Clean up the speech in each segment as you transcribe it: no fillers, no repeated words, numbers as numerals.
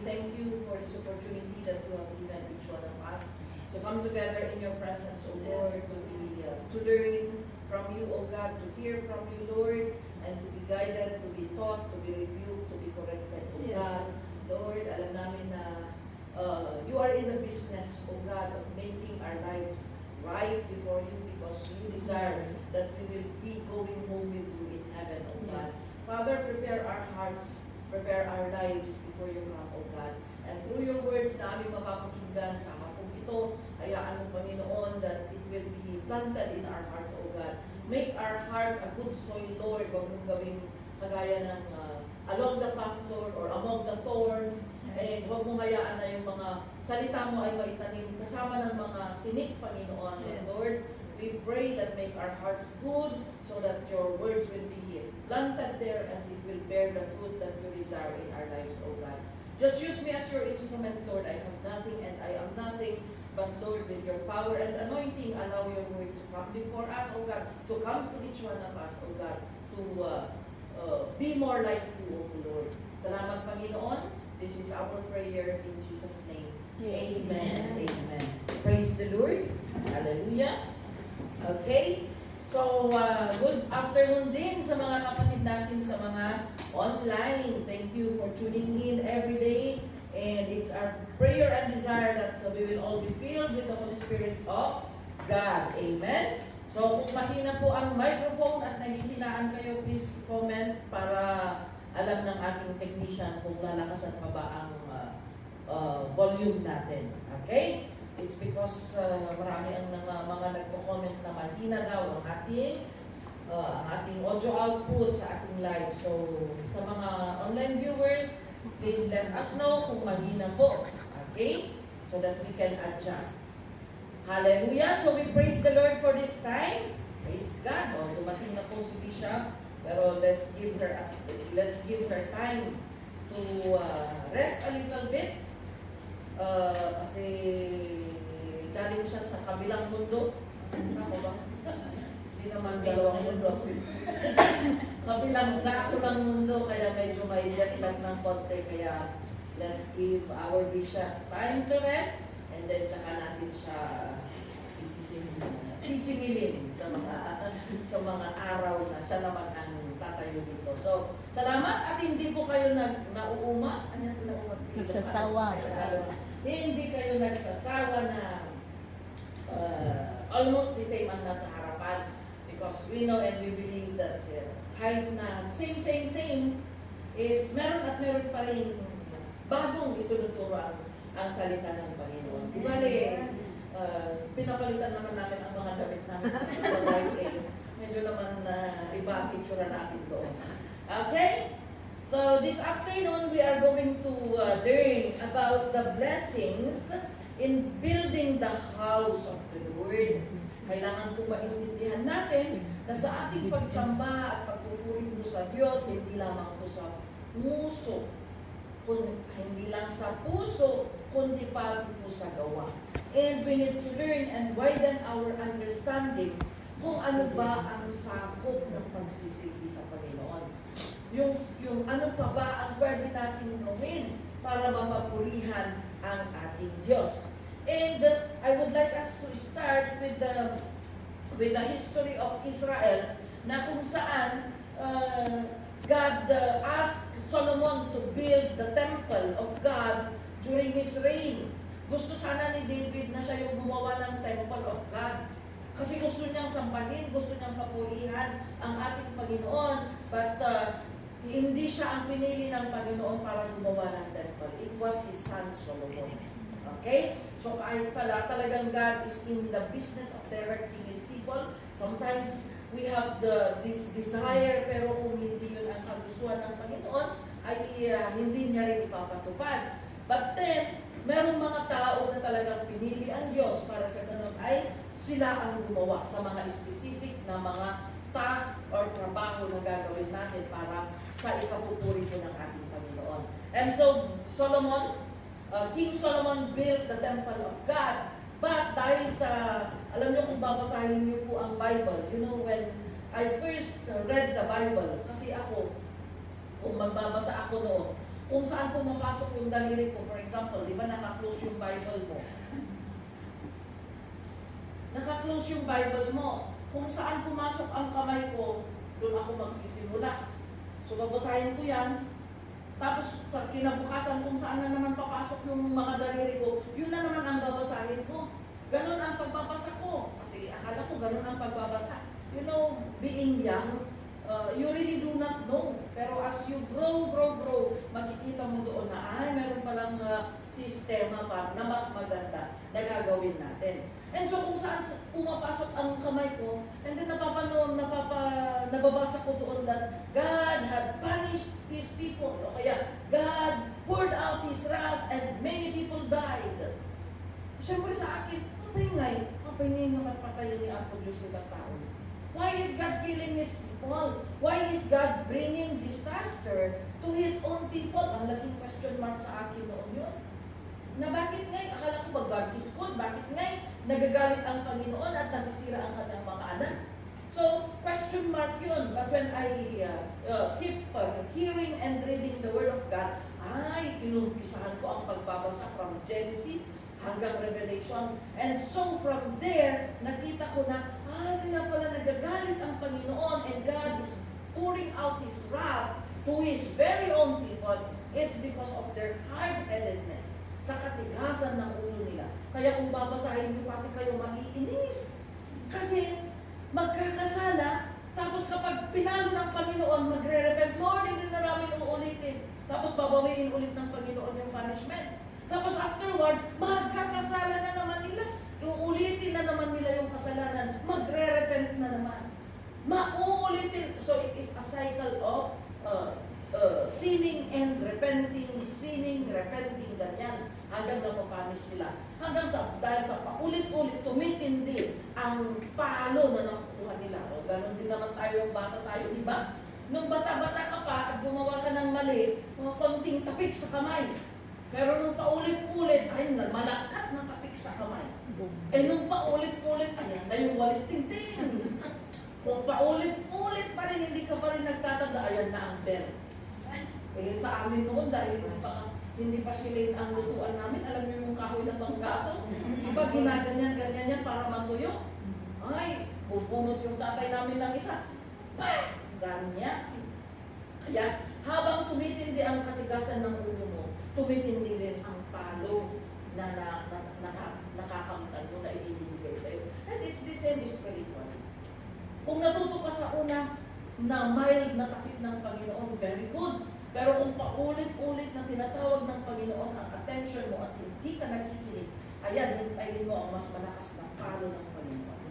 thank you for this opportunity that you have given each one of us to come together in your presence, O Lord, to learn from you, O God, to hear from you, Lord, and to be guided, to be taught, to be rebuked, to be corrected, O God. Lord, alam namin na you are in the business, O God, of making our lives right before you, because you desire that we will be going home with you in heaven, O God. Father, prepare our hearts, prepare our lives before you come, O God. And through your words na aming mapapakinggan sa hapong ito, hayaan mo, Panginoon, that it will be planted in our hearts, O God. Make our hearts a good soil, Lord. Huwag mong gawing kagaya ng along the path, Lord, or among the thorns. And huwag mong hayaan na yung mga salita mo ay maitanim kasama ng mga tinik, Panginoon. Lord, we pray that make our hearts good so that your words will be planted there and it will bear the fruit that you desire in our lives, O God. Just use me as your instrument, Lord. I have nothing and I am nothing, but Lord, with your power and anointing, allow your word to come before us, O God, to come to each one of us, O God, to be more like you, O Lord. Salamat, Panginoon. This is our prayer in Jesus' name. Amen. Amen. Praise the Lord. Hallelujah. Okay. So, good afternoon din sa mga kapatid natin sa mga online. Thank you for tuning in every day. And it's our prayer and desire that we will all be filled with the Holy Spirit of God. Amen. So, kung mahina po ang microphone at nahihinaan kayo, please comment para alam ng ating technician kung lalakasan pa ba ang volume natin. Okay? It's because marami ang mga nagko-comment na mahina daw ang ating audio output sa ating live. So, sa mga online viewers, please let us know kung mahina po. Okay? So that we can adjust. Hallelujah! So we praise the Lord for this time. Praise God. O, dumating na po si Bishop. Pero let's give her time to rest a little bit. Kasi galing siya sa kabilang mundo. Ako ba? Hindi naman dalawang mundo. Kabilang mundo, kaya medyo may jet lag ng konti. Kaya let's give our bishop time to rest, and then tsaka natin siya sisingilin sa mga araw na siya naman ang tatayo dito. So, salamat at hindi po kayo nauuma. Ano yung nauuma? Nagsasawa. Hindi kayo nagsasawa na almost the same ang nasa harapan, because we know and we believe that kahit na same is meron at meron pa rin bagong itunuturo ang salita ng Panginoon. Di ba pinapalitan naman namin ang mga damit namin sa YA. Medyo naman iba ang itsura natin doon. Okay? So this afternoon, we are going to learn about the blessings in building the house of the Lord. Kailangan po maintindihan natin na sa ating pagsamba at pagpupuri po sa Diyos, hindi lamang po sa puso, hindi lang sa puso, kundi pati po sa gawa. And we need to learn and widen our understanding kung ano ba ang sakop ng pagsisisi sa Panginoon. Yung ano pa ba ang pwede natin gawin para mapapurihan ang ating Diyos. And I would like us to start with the history of Israel, na kung saan God asked Solomon to build the temple of God during his reign. Gusto sana ni David na siya yung gumawa ng temple of God. Kasi gusto niyang sambahin, gusto niyang papurihan ang ating Panginoon. But hindi siya ang pinili ng Panginoon para gumawa ng temple. It was his son Solomon. Okay? So kahit pala talagang God is in the business of directing his people. Sometimes we have this desire, pero kung hindi yun ang kagustuhan ng Panginoon, ay hindi niya rin ipapatupad. But then, merong mga tao na talagang pinili ang Diyos para sa ganun ay sila ang gumawa sa mga specific na mga task or trabaho na gagawin natin para sa ikapupuri po ng ating Panginoon. And so, King Solomon built the temple of God. But dahil sa, alam niyo kung babasahin niyo po ang Bible, you know, when I first read the Bible, kasi ako, kung magbabasa ako noon, kung saan pumapasok yung daliri ko. For example, di ba naka-close yung Bible mo? Naka-close yung Bible mo. Kung saan pumasok ang kamay ko, doon ako magsisimula. So babasahin ko yan. Tapos sa kinabukasan kung saan na naman papasok yung mga daliri ko, yun na naman ang babasahin ko. Ganun ang pagbabasa ko. Kasi akala ko ganun ang pagbabasa. You know, being young, you really do not know. Pero as you grow, makikita mo doon na ay meron palang sistema pa na mas maganda na gagawin natin. And so kung saan pumapasok ang kamay ko, and then nababasa ko doon that God had punished His people. O kaya, God poured out His wrath and many people died. Siyempre sa akin, apay ngay naman patayo ni Apo Diyos ng tao. Why is God killing His people? Why is God bringing disaster to His own people? Ang laking question mark sa akin noon yun. Na bakit ngay, akala ko ba God is good? Bakit ngay, nagagalit ang Panginoon at nasisira ang kanyang mga anak? So, question mark yun. But when I keep hearing and reading the Word of God, ay inumpisahan ko ang pagbabasa from Genesis hanggang Revelation. And so from there, nakita ko na, kaya pala nagagalit ang Panginoon and God is pouring out His wrath to His very own people. It's because of their hard-headedness, sa katigasan ng ulo nila. Kaya kung babasahin niyo, pati kayo maiinis. Kasi magkakasala, tapos kapag pinalo ng Panginoon, magre-repent, Lord, hindi na namin uulitin. Tapos babawiin ulit ng Panginoon yung punishment. Tapos afterwards, magkakasala na naman nila. Uulitin na naman nila yung kasalanan. Magre-repent na naman. Mauulitin. So it is a cycle of sinning and repenting, sinning, repenting, ganyan. Hanggang napapanish sila. Hanggang dahil sa paulit-ulit, tumitindi ang palo na nakukuha nila. O, ganun din naman tayo, bata tayo, di ba? Nung bata-bata ka pa at gumawa ka ng mali, mga konting tapik sa kamay. Pero nung paulit-ulit, ay malakas na tapik sa kamay. Nung paulit-ulit, ayan na yung walis tingting. Kung paulit-ulit pa rin, hindi ka pa rin nagtatanda, ayan na ang bell. Sa amin noon, dahil hindi pa silane ang lutuan namin, alam niyo yung kahoy ng banggato? Diba ginaganyan-ganyan yan para matuyo? Ay, pupunot yung tatay namin ng isa. Ganyan. Kaya, habang tumitindi ang katigasan ng ulo mo, tumitindi din ang palo na nakakamtan mo na ibibigay sa'yo. And it's the same spiritual. Kung natuto ka sa una na mild na takip ng Panginoon, very good. Pero kung paulit-ulit na tinatawag ng Panginoon ang attention mo at hindi ka nakikinig, ayan, hintayin mo ang mas malakas na palo ng Panginoon.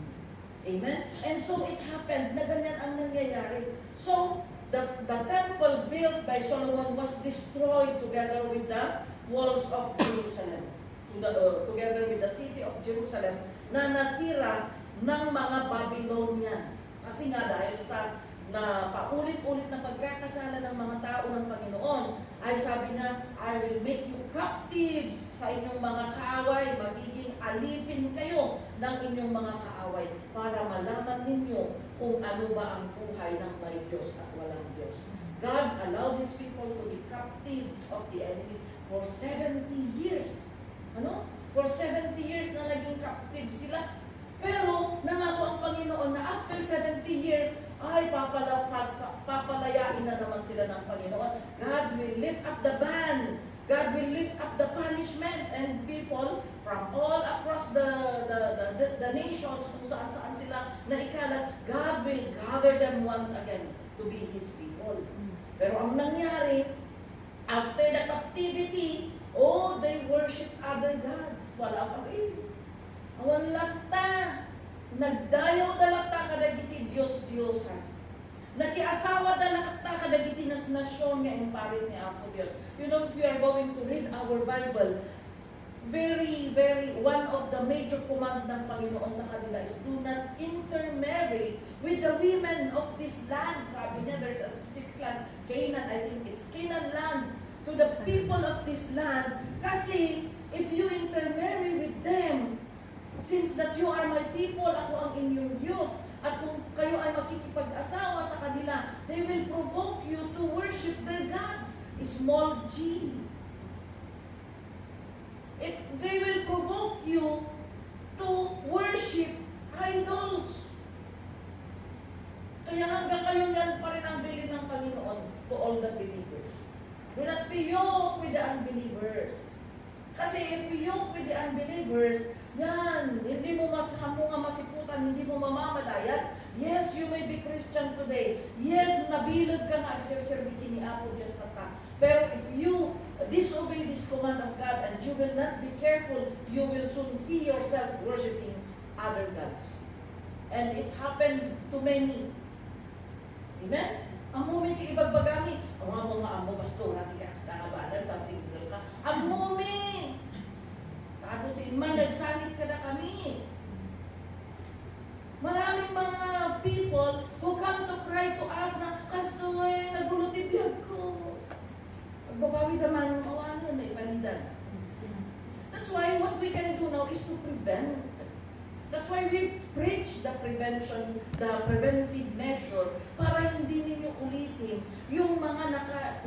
Amen? And so it happened na ganyan ang nangyayari. So, the temple built by Solomon was destroyed together with the walls of Jerusalem. Together with the city of Jerusalem na nasira ng mga Babylonians. Kasi nga dahil sa na paulit-ulit na pagkakasala ng mga tao ng Panginoon, ay sabi niya, I will make you captives sa inyong mga kaaway, magiging alipin kayo ng inyong mga kaaway para malaman ninyo kung ano ba ang buhay ng may Diyos at walang Diyos. God allowed His people to be captives of the enemy for 70 years. Ano? For 70 years na naging captive sila. Pero nangako ang Panginoon na after 70 years, ay papalayain na naman sila ng Panginoon. God will lift up the ban. God will lift up the punishment, and people from all across the nations kung saan-saan sila naikalat, God will gather them once again to be His people. Pero ang nangyari, after the captivity, they worship other gods. Wala pa rin. Awan lata. Nagdayaw dalata kadagiti Diyos-Diyosan. Nakiasawa dalata kadagiti nas nasyon nga imparit ni Apo Diyos. You know, if you are going to read our Bible, one of the major command ng Panginoon sa kanila is do not intermarry with the women of this land. Sabi niya, there's a specific land, Canaan, I think it's Canaan land, to the people of this land. Kasi, if you intermarry with them, since that you are my people, ako ang inyong Diyos, at kung kayo ay makikipag-asawa sa kanila, kanila. They will provoke you to worship their gods. Small g. They will provoke you to worship idols. Kaya hanggang ngayon yan pa rin ang bilin ng Panginoon to all the believers. Do not be yoked with the unbelievers. Kasi if you yoke with the unbelievers, yan, hindi mo nga masiputan, hindi mo mamamalayan. Yes, you may be Christian today. Yes, nabilog ka nga, agserserbihin ni Apo Diyos Tata. Pero if you disobey this command of God and you will not be careful, you will soon see yourself worshiping other gods. And it happened to many. Amen? Ang moment ibagbagami, ang mga amo, pastor, hati ka sa kabalan, single ka. Ang moment! Kabutin man, nagsanit ka na kami. Maraming mga people who come to cry to us na, Kasto, nagulutibiyag ko. Magbabawi naman yung awanan na ipalitan. That's why what we can do now is to prevent. That's why we preach the prevention, the preventive measure para hindi ninyo ulitin yung mga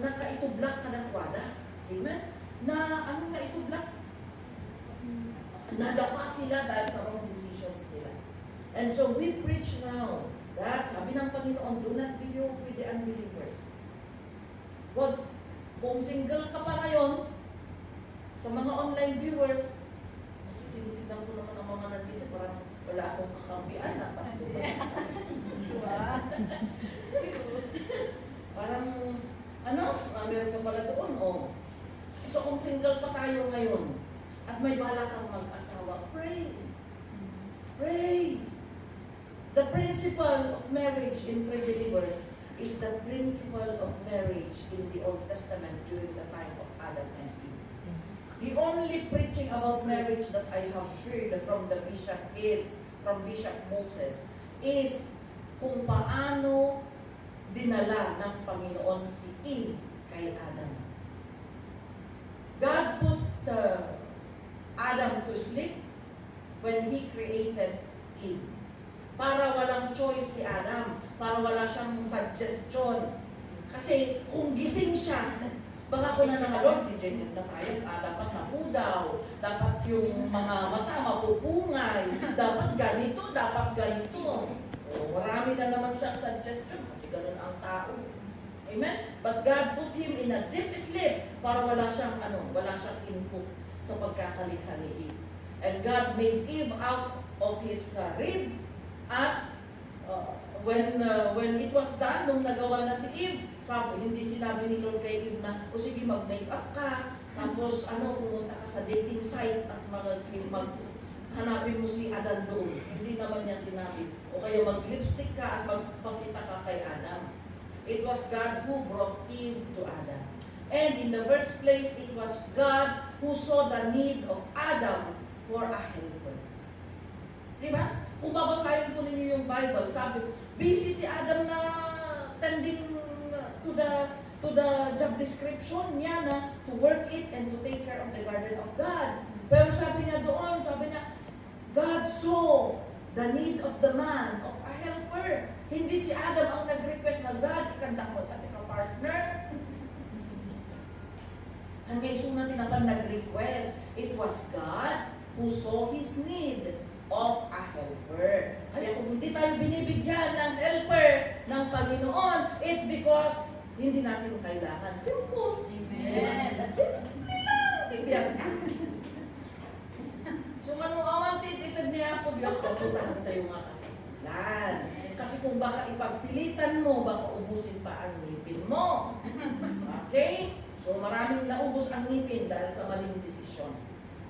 nakaitublak kadakwada. Amen? Ano na itublak? Nadapa sila dahil sa wrong decisions nila. And so we preach now that, sabi ng Panginoon, do not be yoked with the unbelievers. Kung single ka pa ngayon, sa mga online viewers, kasi tinitignan ko naman ang mga nandito, parang wala akong kakampian na parang, meron ka pala doon, So kung single pa tayo ngayon, at may bala kang mag-asawa, pray. Pray. The principle of marriage in free believers is the principle of marriage in the Old Testament during the time of Adam and Eve. The only preaching about marriage that I have heard from the bishop from Bishop Moses, is kung paano dinala ng Panginoon si Eve kay Adam. God put Adam to sleep when He created Eve. Para walang choice si Adam, para wala siyang suggestion. Kasi kung gising siya, baka ko na Lord, degenerate na tayo, dapat napudaw, dapat yung mga mata mapupungay, dapat ganito, dapat ganito. Marami na naman siyang suggestion, kasi ganun ang tao. Amen? But God put him in a deep sleep para wala siyang input sa pagkakalikha ni Eve. And God made Eve out of his rib. At when it was done, nung nagawa na si Eve, hindi sinabi ni Lord kay Eve na, o sige, mag-makeup ka, tapos pumunta ka sa dating site at hanapin mo si Adam doon. Hindi naman niya sinabi. O kaya mag-lipstick ka at magpakita ka kay Adam. It was God who brought Eve to Adam. And in the first place, it was God who saw the need of Adam for a helper. Diba? Kung babasahin po ninyo yung Bible, sabi, busy si Adam na tending to the job description niya na to work it and to take care of the garden of God. Pero sabi niya doon, God saw the need of the man, of a helper. Hindi si Adam ang nag-request na, God, ikanda ko at ika-partner. Hanggang iso natin naman nag-request. It was God who saw his need of a helper. Kaya kung hindi tayo binibigyan ng helper ng Panginoon, it's because hindi natin kailangan. Simple. Amen. That's it. Tibiyag. So, manuawan tititid niya po, Diyos, kaputahan tayo nga kasagulan. Kasi kung baka ipagpilitan mo, baka ubusin pa ang ngipin mo. Okay? So, maraming naubos ang ngipin dahil sa maling desisyon.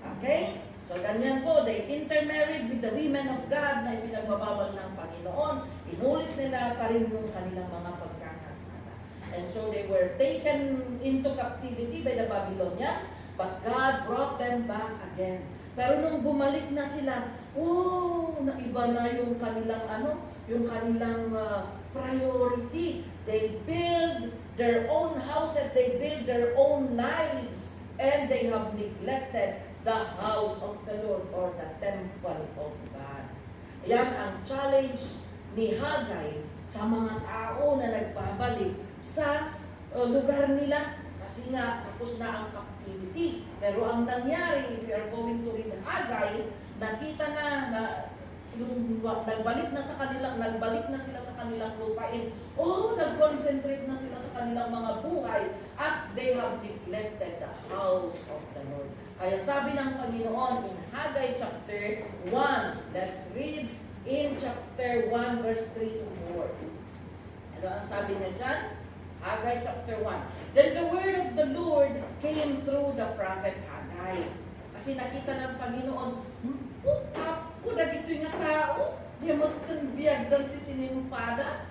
Okay? So, ganyan po, they intermarried with the women of God na ipinagbabawal ng Panginoon. Inulit nila pa rin yung kanilang mga pagkakasala. And so, they were taken into captivity by the Babylonians, but God brought them back again. Pero nung bumalik na sila, naiba na yung kanilang priority. They build their own houses, they build their own lives, and they have neglected the house of the Lord or the temple of God. Yan ang challenge ni Haggai sa mga tao na nagbabalik sa lugar nila. Kasi nga, tapos na ang captivity. Pero ang nangyari, if you are going to read Haggai, nakita na nagbalik na sila sa kanilang lupain. Nag-concentrate na sila sa kanilang mga buhay at they have neglected the house of the Lord. Kaya sabi ng Panginoon in Haggai chapter 1, let's read in chapter 1 verse 3 to 4. Ano ang sabi niya dyan? Haggai chapter 1. Then the word of the Lord came through the prophet Haggai. Kasi nakita ng Panginoon, dagito nga tao, di magtanbiyag dal ti sinimpada.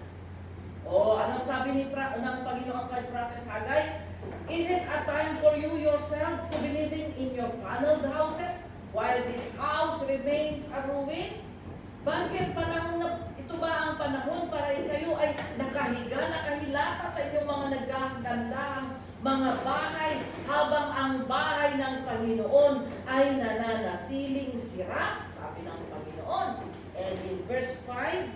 Anong sabi ng Panginoon kay Prophet Haggai? Is it a time for you yourselves to be living in your paneled houses while this house remains a ruin? Bakit ito ba ang panahon para kayo ay nakahilata sa inyong mga nagagandahang mga bahay habang ang bahay ng Panginoon ay nananatiling sira? Sabi ng Panginoon. And in verse 5,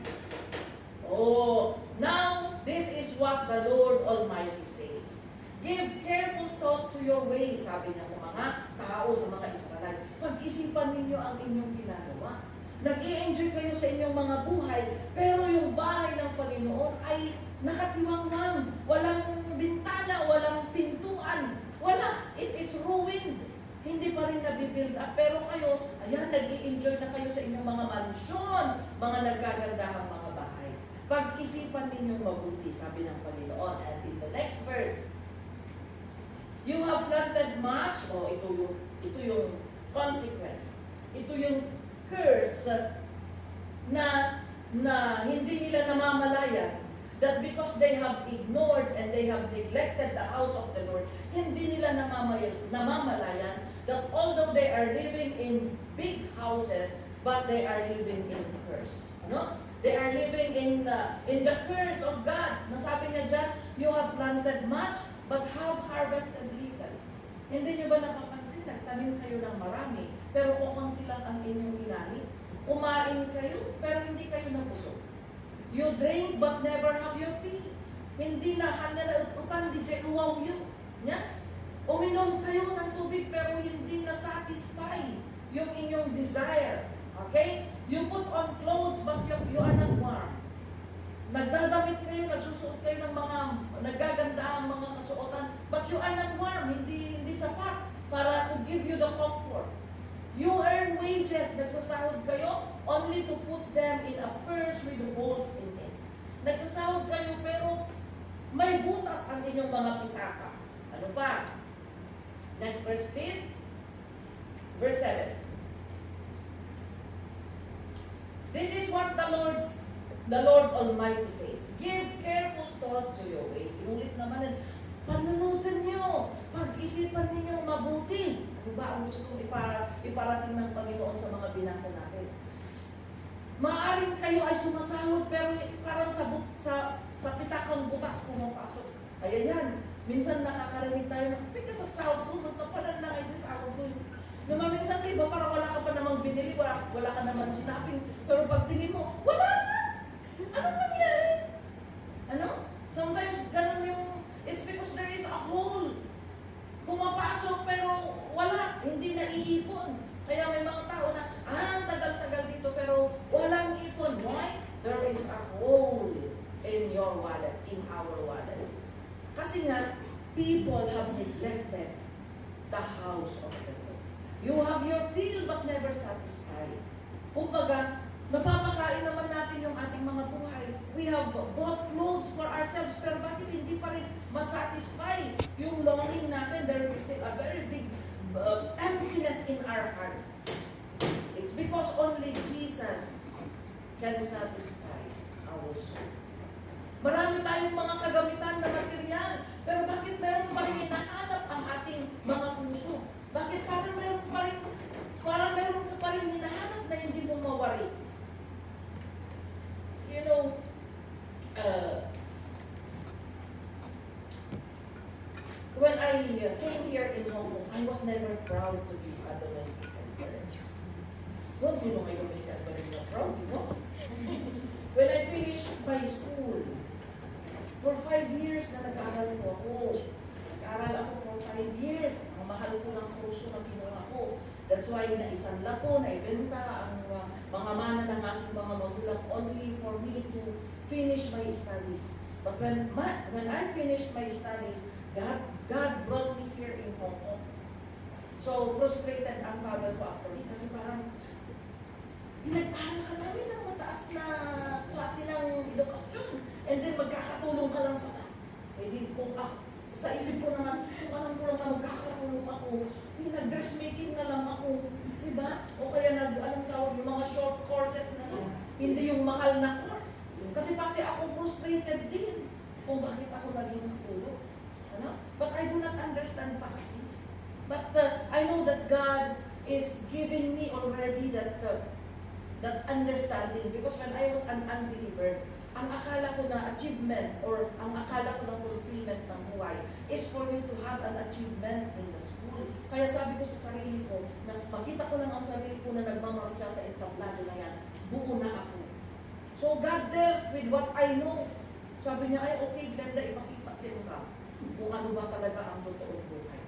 now this is what the Lord Almighty says. Give careful thought to your ways, sabi niya sa mga tao, sa mga Israelite. Pag-isipan ninyo ang inyong ginagawa. Nag-i-enjoy kayo sa inyong mga buhay, pero yung bahay ng Panginoon ay nakatiwangwang, walang bintana, walang pintuan, wala. It is ruined. Hindi pa rin nabibuild up. Pero kayo, ayan, nag-i-enjoy na kayo sa inyong mga mansyon, mga nagagandahang mga bahay. Pag-isipan ninyong mabuti, sabi ng Panginoon. And in the next verse, you have planted much, ito yung consequence. Ito yung curse na hindi nila namamalayan, that because they have ignored and they have neglected the house of the Lord, hindi nila namamalayan that although they are living in big houses, but they are living in curse. They are living in the curse of God. Nasabi niya dyan, you have planted much, but have harvested little. Hindi niyo ba napapansin, nagtanim kayo ng marami, pero kukunti lang ang inyong inani? Kumain kayo, pero hindi kayo nabusog. You drink, but never have your fill. Hindi na upan, di jay uwaw yun. Uminom kayo ng tubig, pero hindi na-satisfy yung inyong desire. Okay? You put on clothes, but you are not warm. Nagdadamit kayo, nagsusuot kayo ng mga nagagandahang mga kasuotan, but you are not warm. Hindi sapat para to give you the comfort. You earn wages, nagsasahod kayo, only to put them in a purse with holes in it. Nagsasahod kayo, pero may butas ang inyong mga pitaka. Ano pa? Next verse, please. Verse 7. This is what the Lord Almighty says. Give careful thought to your ways. Inulit naman, panunutin nyo, pag-isipan ninyo mabuti. Ano ba ang gusto iparating ng Panginoon sa mga binasa natin? Maaring kayo ay sumasahod, pero parang sa pitakang butas pumapasok. Kaya yan, minsan nakakarinig tayo na, ka sa sahod ko, magkapalan na kayo sa sahod ko. Minsan, iba, parang wala ka pa namang binili, wala ka naman sinaping, pero pagtingin mo, wala na! Anong nangyari? Sometimes, ganun yung, it's because there is a hole. Pumapasok, pero wala, hindi na iipon. Kaya may mga tao na, tagal-tagal dito, pero walang ipon. Why? There is a hole in your wallet, in our wallets. Kasi nga, people have neglected the house of the Lord. You have your fill but never satisfied. Kumbaga, napapakain naman natin yung ating mga buhay. We have bought clothes for ourselves, pero bakit hindi pa rin masatisfy yung longing natin? There is still a very big emptiness in our heart. It's because only Jesus can satisfy our soul. Marami tayong mga kagamitan na material, pero bakit meron pa rin hinahanap ang ating mga puso? Bakit parang meron ka pa rin hinahanap na hindi mo mawari? You know, when I came here in Hong Kong, I was never proud to be a domestic helper. Sino kayo domestic helper na proud, you know? when I finished my school, for 5 years na nag-aaral po ako. Nag-aaral ako for 5 years. Ang mahal ko ng kurso na kinuha ko. That's why naisanla ko, naibenta ang mga mana ng aking mga magulang only for me to finish my studies. But when I finished my studies, God brought me here in Hong Kong. So frustrated ang father ko actually kasi parang pinag-aral ka namin ng mataas na klase ng edukasyon and then magkakatulong ka lang pala. Eh di kung sa isip ko naman, kung alam ko lang na magkakatulong ako, nag-dressmaking na lang ako, diba? O kaya anong tawag, yung mga short courses na yun, hindi yung mahal na course. Kasi pati ako frustrated din kung bakit ako naging katulong. Ano? But I do not understand pa kasi. But I know that God is giving me already that understanding because when I was an unbeliever, ang akala ko na achievement or ang akala ko na fulfillment ng buhay is for you to have an achievement in the school. Kaya sabi ko sa sarili ko, na makita ko lang ang sarili ko na nagmamarcha sa entablado na yan, buo na ako. So God dealt with what I know. Sabi niya, ay okay, Glenda, ipakita din ka kung ano ba talaga ang totoong buhay.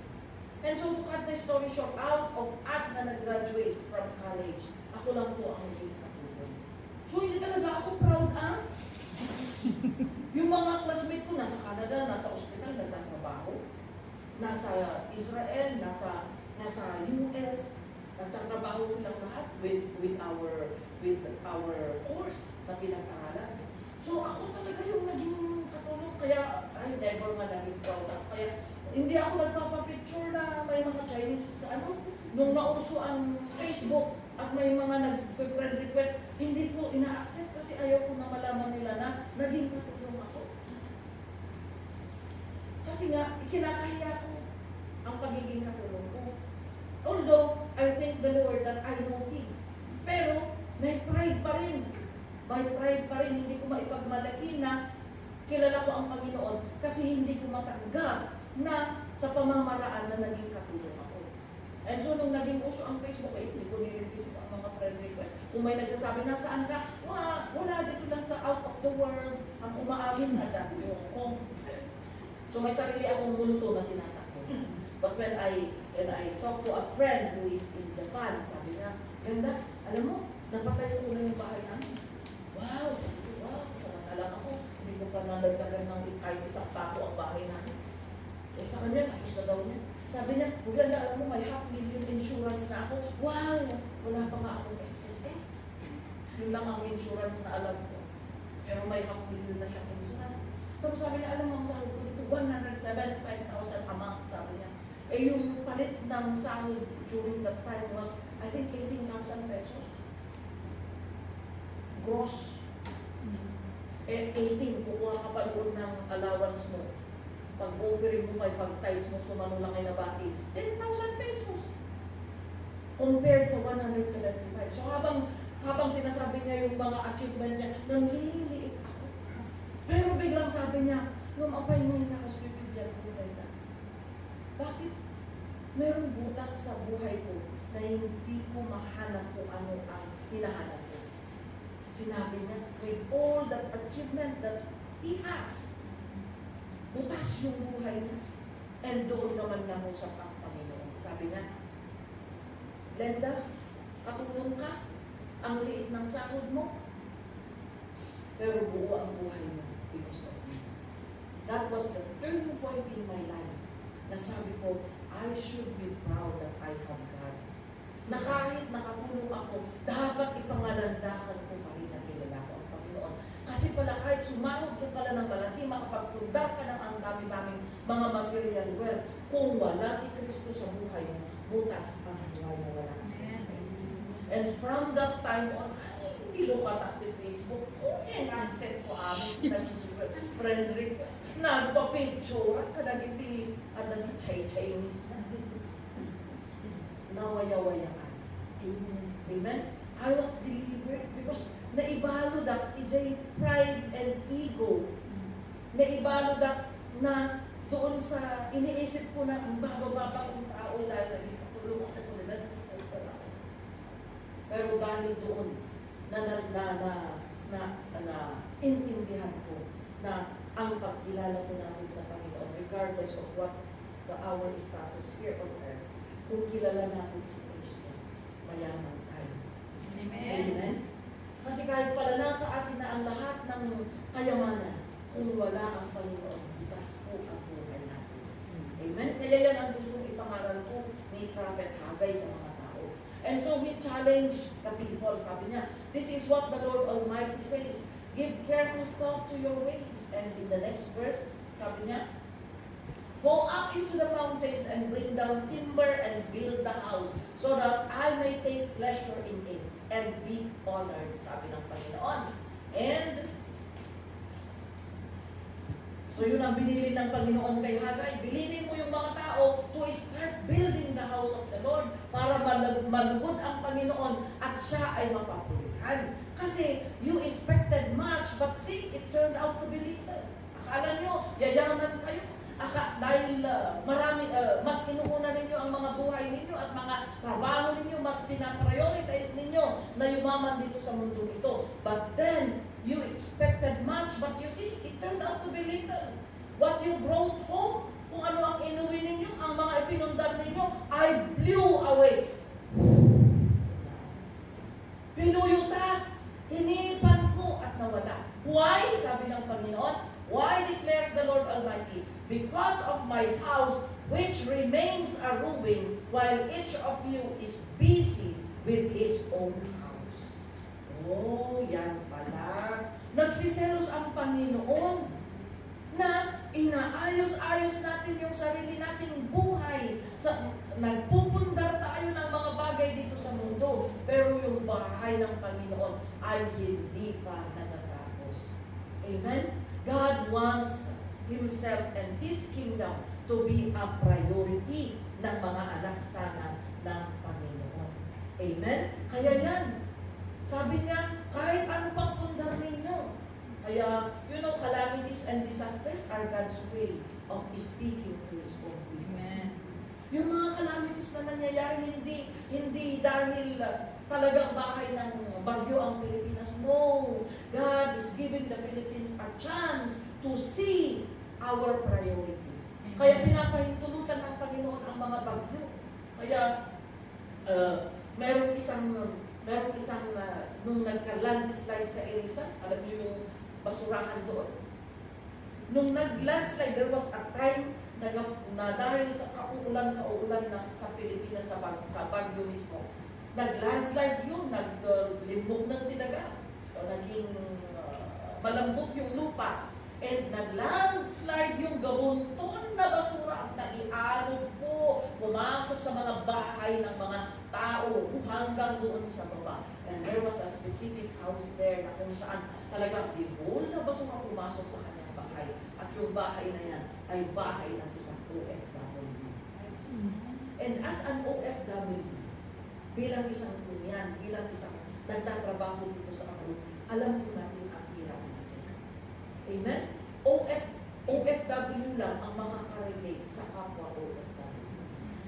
And so to cut the story short, out of us na nag-graduate from college, ako lang po ang naging katulong. So hindi talaga ako proud yung mga classmate ko nasa Canada, nasa ospital, nagtatrabaho. Nasa Israel, nasa US, nagtatrabaho silang lahat with our course na pinag-aralan. So ako talaga yung naging katulong, kaya I never nga naging proud ako. Kaya hindi ako nagpapapicture na may mga Chinese, nung nauso ang Facebook at may mga nag-friend request, hindi ko ina-accept kasi ayaw ko na malaman nila na naging katulong ako. Kasi nga, ikinakahiya ko ang pagiging katulong ko. Although, I thank the Lord that I know Him. Pero, may pride pa rin. May pride pa rin, hindi ko maipagmalaki na kilala ko ang Panginoon kasi hindi ko matanggap na sa pamamaraan na naging katulong ako. And so, nung naging uso ang Facebook, hindi ko nire-receive ang mga friend request. Kung may nagsasabi, nasaan ka? Wala, dito lang sa out of the world. Ang umaamin na dati yung Hong Kong. So, may sarili akong multo na tinatakbo. But when I talk to a friend who is in Japan, sabi niya, Ganda, alam mo, napatay ko na yung bahay namin. Wow, sabi ko, wow, samantalang ako, hindi ko pa nalagdagan ng kahit isang pako ang bahay namin. Eh sa kanya, tapos na daw niya. Sabi niya, Ganda, alam mo, may $500,000 insurance na ako. Wow, wala pa nga akong SSS. Yun lang ang insurance na alam ko. Pero may $500,000 na siyang insurance. Tapos sabi niya, alam mo, ang sahod ko dito, 175,000 a month, sabi niya. Eh yung palit ng sahod during that time was, I think, 18,000 pesos. Gross. Eh, 18, kukuha ka pa doon ng allowance mo. Pag-offering mo pa, pag-tiles mo, sumano lang ay nabati, 10,000 pesos. Compared sa 175. So habang sinasabi niya yung mga achievement niya, nanliliit ako. Pero biglang sabi niya, yung apay mo yung nakaswipid yan, Ganda. Bakit mayroong butas sa buhay ko na hindi ko mahanap kung ano ang hinahanap ko? Sinabi niya, with all that achievement that he has, butas yung buhay niya. And doon naman nangusap ang Panginoon. Sabi niya, Glenda, katulong ka, ang liit ng sahod mo, pero buo ang buhay mo because of me. That was the turning point in my life. Na sabi ko, I should be proud that I have God. Na kahit nakatulong ako, dapat ipangalandakan ko pa rin na kilala ko ang Panginoon. Kasi pala kahit sumahod ka pala ng malaki, makapagpundar ka ng ang dami-daming mga material wealth, kung wala si Kristo sa buhay mo, butas ang buhay mo, wala si Kristo. And from that time on, hindi lukat active Facebook ko, accept ko amin, friend request, nagpa-picture, at kadagiti, at naging Chinese na. Nawaya-wayaan. Amen? I was delivered because naibalo that ijay pride and ego. Naibalo that na doon sa iniisip ko na ang bababa kong tao dahil naging katulong ako ko nila sa pero dahil doon na intindihan ko na ang pagkilala ko natin sa Panginoon, regardless of what our status here on earth, kung kilala natin si Kristo, mayaman tayo. Amen. Amen? Kasi kahit pala nasa atin na ang lahat ng kayamanan, kung wala ang Panginoon, bitas po ang buhay natin. Amen? Kaya yan ang gustong ipangaral ko ni Prophet Haggai sa mga tao. And so we challenge the people. Sabi niya, this is what the Lord Almighty says. Give careful thought to your ways. And in the next verse, sabi niya, go up into the mountains and bring down timber and build the house so that I may take pleasure in it and be honored, sabi ng Panginoon. And so yun ang binili ng Panginoon kay Haggai. Bilinin mo yung mga tao to start building the house of the Lord para malugod ang Panginoon at siya ay mapapurihan. Kasi you expected much but see, it turned out to be little. Akala nyo, yayaman kayo. Dahil mas inuuna ninyo ang mga buhay ninyo at mga trabaho ninyo, mas pinaprioritize ninyo na yumaman dito sa mundo ito. But then, you expected much, but you see, it turned out to be little. What you brought home, kung ano ang inuwi ninyo, ang mga ipinundan ninyo, I blew away. Pinuyuta, hinipan ko at nawala. Why? Sabi ng Panginoon, why declares the Lord Almighty? Because of my house, which remains a ruin, while each of you is busy with his own house. Oh, yan pala. Nagsiselos ang Panginoon na inaayos-ayos natin yung sarili nating buhay. Nagpupundar tayo ng mga bagay dito sa mundo, pero yung bahay ng Panginoon ay hindi pa natatapos. Amen? God wants Himself and His kingdom to be a priority ng mga anak sana ng Panginoon. Amen? Kaya yan, sabi niya, kahit ano pang pundar ninyo. Kaya, calamities and disasters are God's way of speaking to His own people. Amen. Yung mga calamities na nangyayari, hindi dahil talagang bahay ng bagyo ang Pilipinas. No! God is giving the Philippines a chance to see our priority. Kaya pinapahintulutan ng Panginoon ang mga bagyo. Kaya, meron isang nung nagka-landslide sa Erisan, alam niyo yung basurahan doon. Nung nag-landslide, there was a time na dahil sa kauulan sa Pilipinas, sa Baguio mismo, nag-landslide yun, naglimbog ng tinaga, o naging malambot yung lupa, and nag-landslide yung gabunton na basura at naialog po, pumasok sa mga bahay ng mga tao hanggang doon sa baba. And there was a specific house there na kung saan talagang the whole na basura pumasok sa kanyang bahay. At yung bahay na yan ay bahay ng isang OFW. And as an OFW, bilang isang kunyan, bilang isang nagtatrabaho dito sa ako, alam ko natin ang hirap natin. Amen? OFW lang ang makaka-relate sa kapwa OFW.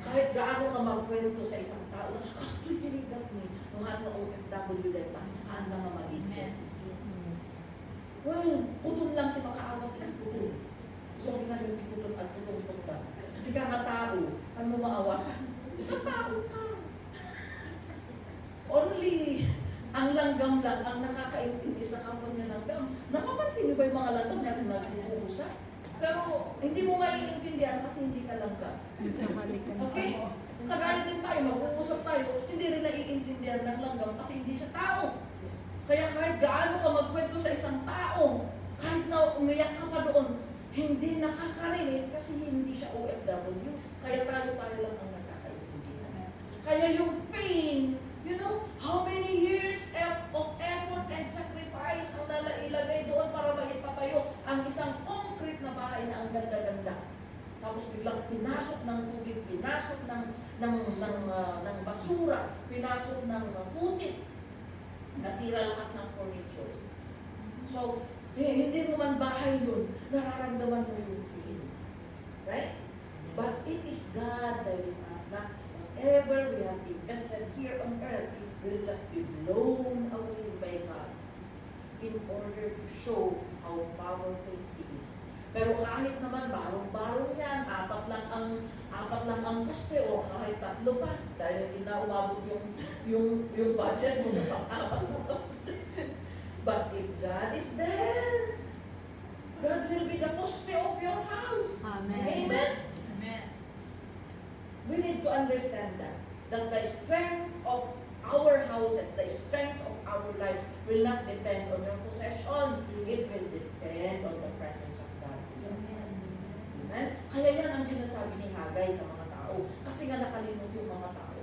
Kahit gaano ka magkwento sa isang tao, kastoy diligat ni, nuhan na OFW dito, haan na mamalitin. Well, kutun lang ti makaawat ng kutun. So, hindi namin kutun at kutun lang. Kasi ka tao, ano mo maawakan? Tao ka. Only ang langgam lang ang nakakaintindi sa kapwa niya langgam. Napapansin niyo ba yung mga langgam na nag-uusap? Pero hindi mo maiintindihan kasi hindi ka langgam. Okay? Kagaya din tayo, mag-uusap tayo, hindi rin naiintindihan ng langgam kasi hindi siya tao. Kaya kahit gaano ka magkwento sa isang tao, kahit na umiyak ka pa doon, hindi nakaka-relate kasi hindi siya OFW. Kaya tayo lang ang nakakaintindihan. Kaya yung pain, how many years of effort and sacrifice ang nalailagay doon para maipatayo ang isang concrete na bahay na ang ganda-ganda. Tapos biglang pinasok ng tubig, pinasok ng basura, pinasok ng putik, nasira lahat ng furnitures. So, hindi mo man bahay yun, nararamdaman mo yung pain. Right? But it is God telling us na whatever we have invested here on earth will just be blown away by God. in order to show how powerful He is. Pero kahit naman barong-barong yan, apat lang ang poste o kahit 3 pa, dahil hindi na umabot yung budget mo sa pang-apat na poste. But if God is there, God will be the poste of your house. Amen. Amen? Amen. We need to understand that the strength of our houses, the strength of our lives will not depend on your possession. It will depend on the presence of God. Amen? Kaya yan ang sinasabi ni Hagay sa mga tao. Kasi nga nakalimot yung mga tao.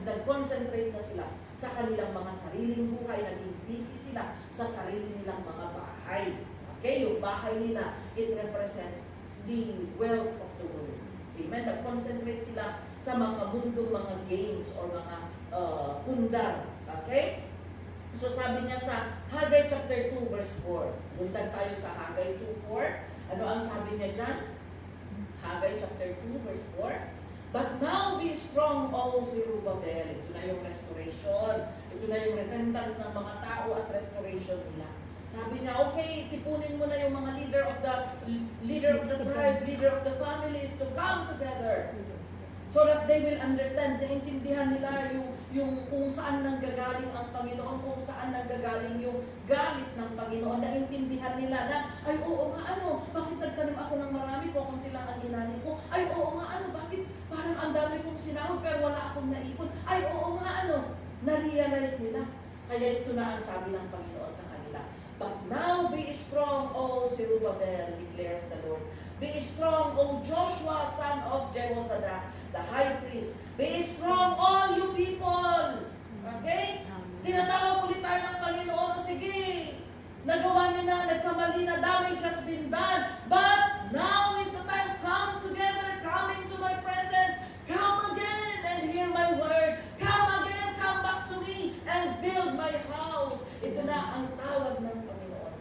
Nag-concentrate na sila sa kanilang mga sariling buhay. Naging busy sila sa sarili nilang mga bahay. Okay? Yung bahay nila, it represents the wealth of the world. Amen? Nag-concentrate sila sa mga mundong mga games or mga pundar. Okay? So sabi niya sa Hagay chapter 2 verse 4. Buntan tayo sa Hagay 2:4. Ano ang sabi niya dyan? Hagay chapter 2 verse 4. But now be strong, O Zerubbabel. Ito na yung restoration. Ito na yung repentance ng mga tao at restoration nila. Sabi niya, okay, tipunin mo na yung mga leader of the tribe, leader of the families to come together. So that they will understand, naintindihan nila yung kung saan nanggagaling ang Panginoon, kung saan nanggagaling yung galit ng Panginoon. Naintindihan nila na, ay oo nga bakit nagtanim ako ng marami ko, kunti lang ang inanin ko. Ay oo nga bakit parang ang dami kong sinahod pero wala akong naipon. Ay oo nga na-realize nila. Kaya ito na ang sabi ng Panginoon sa kanila. But now be strong, O Zerubbabel, declares the Lord. Be strong, O Joshua, son of Jehozadak, the high priest. Be strong, all you people. Okay? Tinatawag ulit tayo ng Panginoon. Sige, nagawa niyo na, nagkamali na, damage has been done. But now is the time. Come together, come into my presence. Come again and hear my word. Come again, come back to me and build my house. Ito na ang tawag ng Panginoon.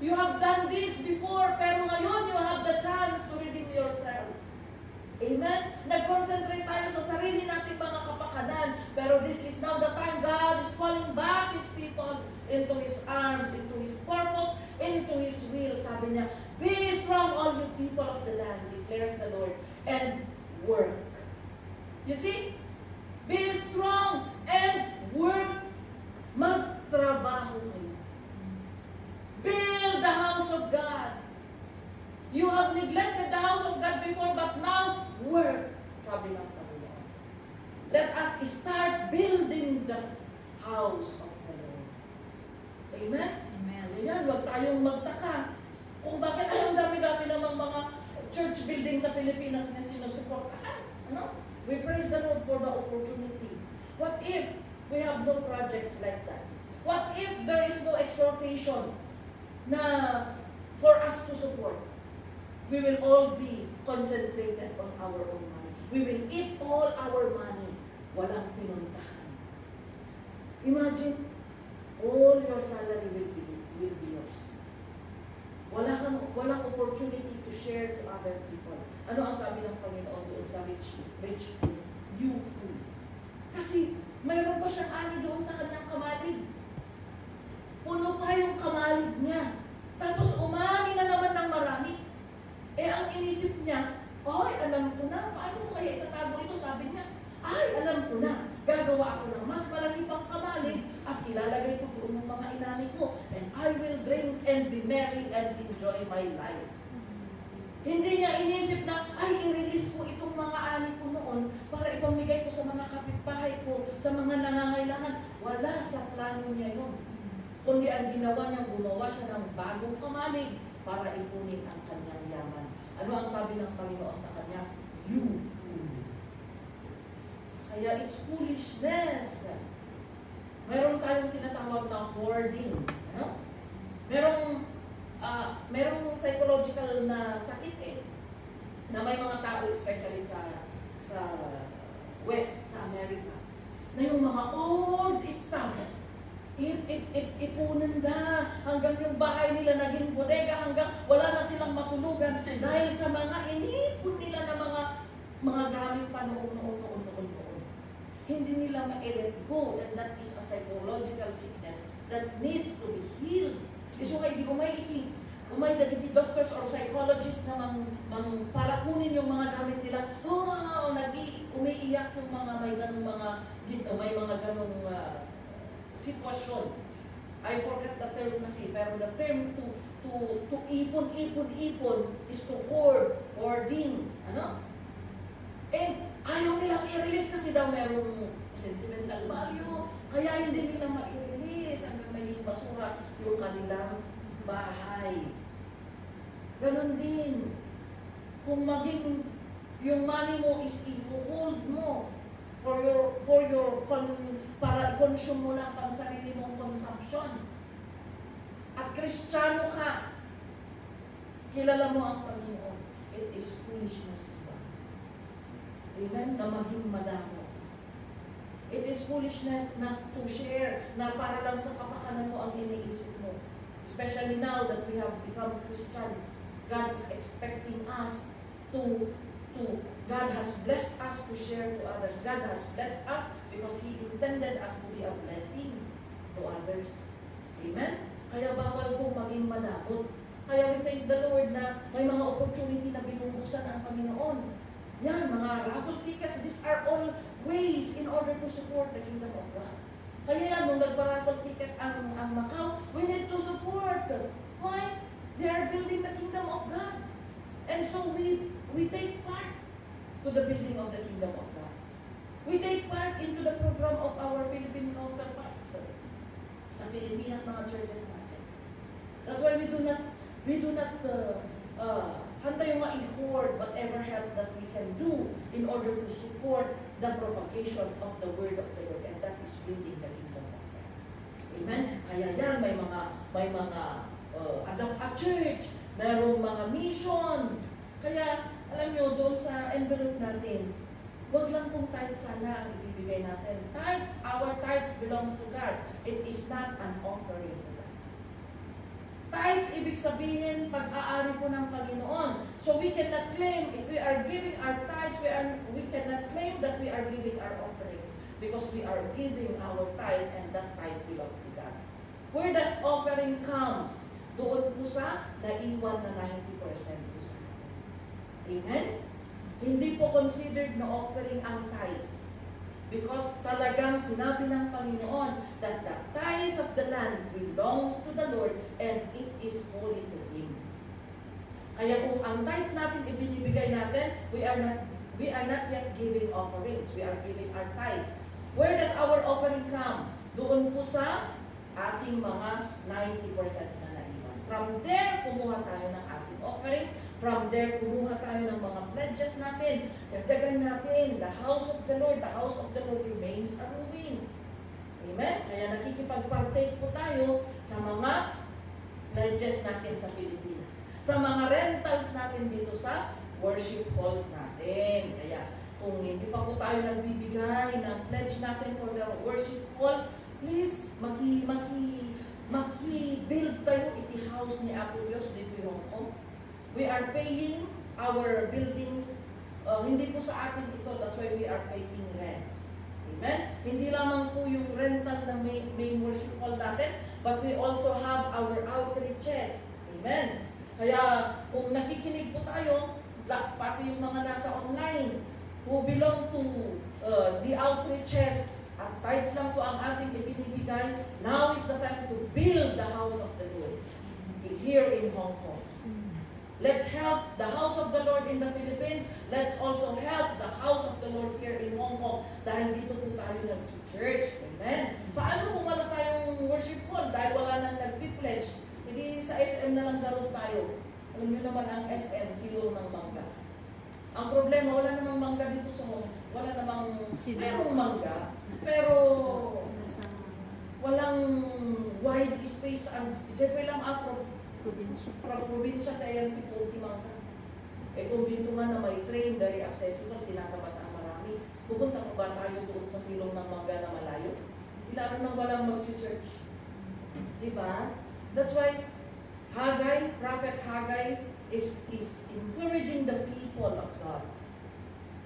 You have done this before, pero ngayon you have the chance to redeem yourself. Amen? Nag-concentrate tayo sa sarili nating mga kapakanan, pero this is now the time God is calling back His people into His arms, into His purpose, into His will. Sabi niya, be strong, all you people of the land, declares the Lord, and work. You see? Be strong and work. Magtrabaho kayo. Build the house of God. You have neglected the house of God before, but now, work. Sabi ng Panginoon. Let us start building the house of the Lord. Amen? Amen. Ayan, huwag tayong magtaka kung bakit ang dami-dami namang mga church building sa Pilipinas na sinusuportahan. Ano? We praise the Lord for the opportunity. What if we have no projects like that? What if there is no exhortation na for us to support? We will all be concentrated on our own money. We will eat all our money. Walang pinuntahan. Imagine, all your salary will be yours. Walang opportunity to share to other people. Ano ang sabi ng Panginoon doon sa rich fool? You fool. Kasi mayroon pa siyang ani doon sa kanyang kamalig. Puno pa yung kamalig niya. Tapos umani na naman ng marami. Ang inisip niya, ay, alam ko na, paano ko kaya itatago ito? Sabi niya, ay, alam ko na, gagawa ako ng mas malaki pang kamalig at ilalagay ko doon ng mga inani ko. And I will drink and be merry and enjoy my life. Hindi niya inisip na, ay, i-release ko itong mga ani ko noon para ipamigay ko sa mga kapitbahay ko, sa mga nangangailangan. Wala sa plano niya yun. Kundi ang ginawa niya, gumawa siya ng bagong kamalig para ipunin ang kanyang yaman. Ano ang sabi ng Panginoon sa kanya? You fool. Kaya it's foolishness. Meron tayong tinatawag na hoarding. Ano? Merong psychological na sakit na may mga tao, especially sa West, sa America, na yung mga old stuff, ipunan na hanggang yung bahay nila naging bodega, hanggang wala na silang matulugan dahil sa mga inipon nila na mga gamit pa noon. hindi nila ma-let go, and that is a psychological sickness that needs to be healed. Iso nga, di umay dagiti doctors or psychologists na para kunin yung mga gamit nila, umiiyak yung mga may mga ganong sitwasyon. I forget the term kasi, pero the term to ipon is to hoarding, ano? And ayaw nilang i-release kasi daw merong sentimental value, kaya hindi nila ma-release hanggang naging basura yung kanilang bahay. Ganon din. Kung maging yung money mo is i-hold mo para i-consume mo lang pang sarili mong consumption. At Kristiyano ka, kilala mo ang Panginoon. It is foolishness to God. Amen? Na maging madamo. It is foolishness to share na para lang sa kapakanan mo ang iniisip mo. Especially now that we have become Christians. God is expecting us God has blessed us to share to others. God has blessed us because He intended us to be a blessing to others. Amen? Kaya bawal kong maging manabot. Kaya we thank the Lord na may mga opportunity na binubuksan ang Panginoon. Yan, mga raffle tickets, these are all ways in order to support the kingdom of God. Kaya yan, nung nagpa-raffle ticket ang Macau, we need to support. Why? They are building the kingdom of God. And so we take part to the building of the kingdom of God. We take part into the program of our Philippine counterparts sa Pilipinas, mga churches natin. That's why we do not handa yung ma-i-hoard whatever help that we can do in order to support the propagation of the word of the Lord, and that is building the kingdom of God. Amen? Kaya yan, may mga adapt a church, mayroong mga mission. Kaya, alam nyo, doon sa envelope natin, wag lang pong tithes sana ang ibibigay natin. Tithes, our tithes belongs to God. It is not an offering to God. Tithes, ibig sabihin, pag-aari po ng Panginoon. So we cannot claim, if we are giving our tithes, we cannot claim that we are giving our offerings because we are giving our tithe and that tithe belongs to God. Where does offering comes? Doon po sa naiwan na 90% po sa atin. Amen? Hindi po considered na offering ang tithes. Because talagang sinabi ng Panginoon that the tithe of the land belongs to the Lord and it is holy to Him. Kaya kung ang tithes natin ibinibigay natin, we are not yet giving offerings. We are giving our tithes. Where does our offering come? Doon po sa ating mga 90% na naiwan. From there, kumuha tayo ng ating offerings. From there, kumuha tayo ng mga pledges natin. Dagdagan natin, the house of the Lord remains a ruin. Amen? Kaya nakikipag-partake po tayo sa mga pledges natin sa Pilipinas. Sa mga rentals natin dito sa worship halls natin. Kaya kung hindi pa po tayo nagbibigay ng pledge natin for the worship hall, please, maki-build tayo iti house ni Apo Diyos dito yung Hong Kong. We are paying our buildings, hindi po sa atin ito, that's why we are paying rents. Amen? Hindi lamang po yung rental ng main worship hall natin, but we also have our outreaches. Amen? Kaya kung nakikinig po tayo, pati yung mga nasa online, who belong to the outreaches, at tithes lang po ang ating ibinibigay, now is the time to build the house of the Lord here in Hong Kong. Let's help the house of the Lord in the Philippines. Let's also help the house of the Lord here in Hong Kong dahil dito po tayo nag-church. Amen? Paano kung wala tayong worship hall dahil wala nang nag-pledge? Hindi sa SM na lang darot tayo. Alam niyo naman ang SM, silong ng mangga. Ang problema, wala namang mangga dito sa Hong Kong. Wala namang, merong mangga, pero walang wide space. Diyan pa lang ako. Probinsya kaya yung tipo mangga. Kung dito nga na may train, very accessible, tinatapat ang marami. Pupunta pa ba tayo doon sa silong ng mangga na malayo? Lalo nang walang mag-church. Diba? That's why Prophet Haggai is encouraging the people of God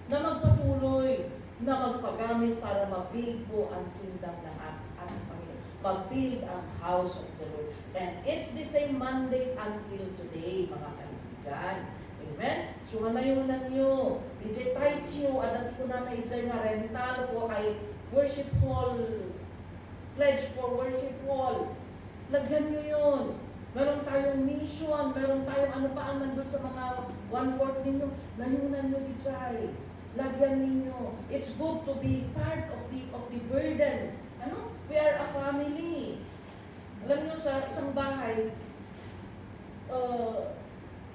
na magpatuloy, na magpagamit para mag-build po ang kingdom ng ating Panginoon. Mag-build ang house of the Lord. And it's the same mandate until today, mga kaibigan. Amen? So, manayunan nyo. DJ Taichio, adat ko na naijay nga rental for ay worship hall. Pledge for worship hall. Lagyan nyo yun. Meron tayong mission, meron tayong ano pa ang nandun sa mga 1/4 ninyo. Nayunan nyo, DJ. Lagyan ninyo. It's good to be part of the burden. Ano? We are a family. Alam nyo, sa isang bahay,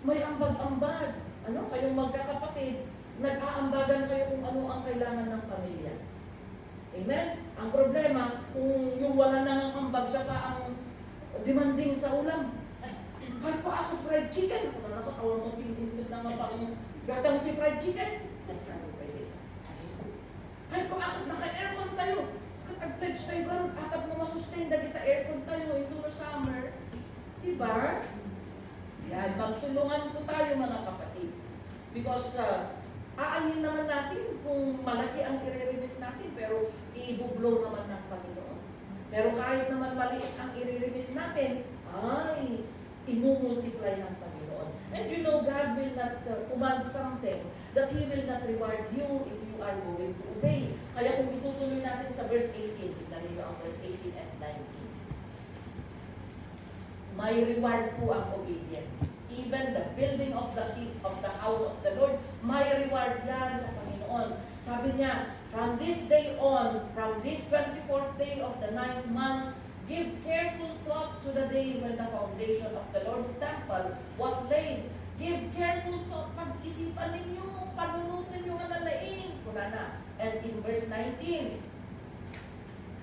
may ambag-ambag. Ano? Kayong magkakapatid, nag-aambagan kayo kung ano ang kailangan ng pamilya. Amen? Ang problema, kung yung wala nang ambag, siya pa ang demanding sa ulam. Kahit ko ako fried chicken, kung nakatawa mo, pinintid na nga pa ang gatang ti fried chicken, mas ano pwede. Kahit ko ako, naka-aircon tayo, kag-pledge tayo, gano'n, atap mo masustain na kita aircon tayo into the summer. Diba? Yan, magtulungan po tayo mga kapatid. Because, aanin naman natin kung malaki ang i-remit natin, pero i-blow naman ng Panginoon. Pero kahit naman maliit ang i-remit natin, ay, imumultiply ng Panginoon. And you know, God will not command something that He will not reward you if you are going to obey. Kaya kung itutuloy natin sa verse 18, tignan niyo ang verse 18 and 19. May reward po ang obedience. Even the building of the house of the Lord, may reward yan sa Panginoon. Sabi niya, from this day on, from this 24th day of the 9th month, give careful thought to the day when the foundation of the Lord's temple was laid. Give careful thought. Pag-isipan ninyo, panunutin nyo manalain. Wala na. And in verse 19,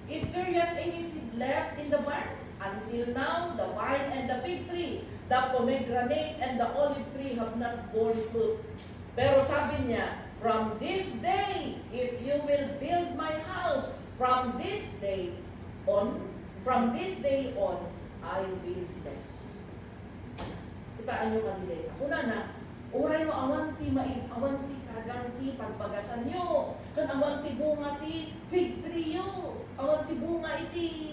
is there yet any seed left in the barn? Until now, the vine and the fig tree, the pomegranate and the olive tree have not borne fruit. Pero sabi niya, from this day, if you will build my house, from this day on, I will bless. Kitaan nyo kanileta. Kuna na, uray mo awanti kaganti pagpagasan nyo. Kan awanti bunga ti fig tree yo. Awanti bunga iti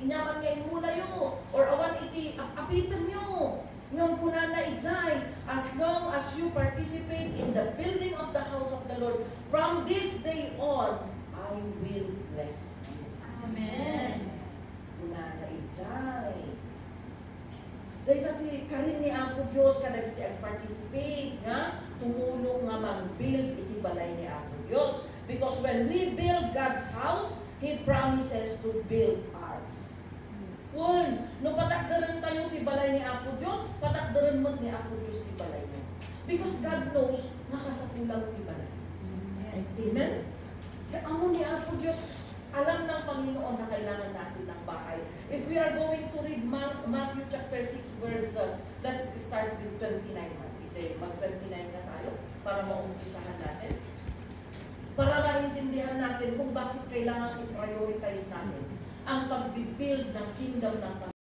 nyaman nga imula yo. Or awan iti apitan nyo. Ngayon kuna na ijay, as long as you participate in the building of the house of the Lord, from this day on, I will bless you. Amen. Kuna na ijay. Dahil tati karin ni Apo Diyos kada iti ag-participate nga, tumulong nga mag-build iti balay ni Apo Diyos. Because when we build God's house, He promises to build ours. One, no patakdaran tayo ti balay ni Apo Diyos, patakdaran mo ni Apo Diyos ti balay niya. Because God knows, nakasapulang ti balay. Amen? Kaya amo ni Apo Diyos, alam ng Panginoon na kailangan natin ng bahay. If we are going to read Matthew chapter 6 verse, let's start with 29. Mag-29 na tayo para maumpisahan natin. Para maintindihan natin kung bakit kailangan i-prioritize natin ang pag-build ng kingdom ng Panginoon.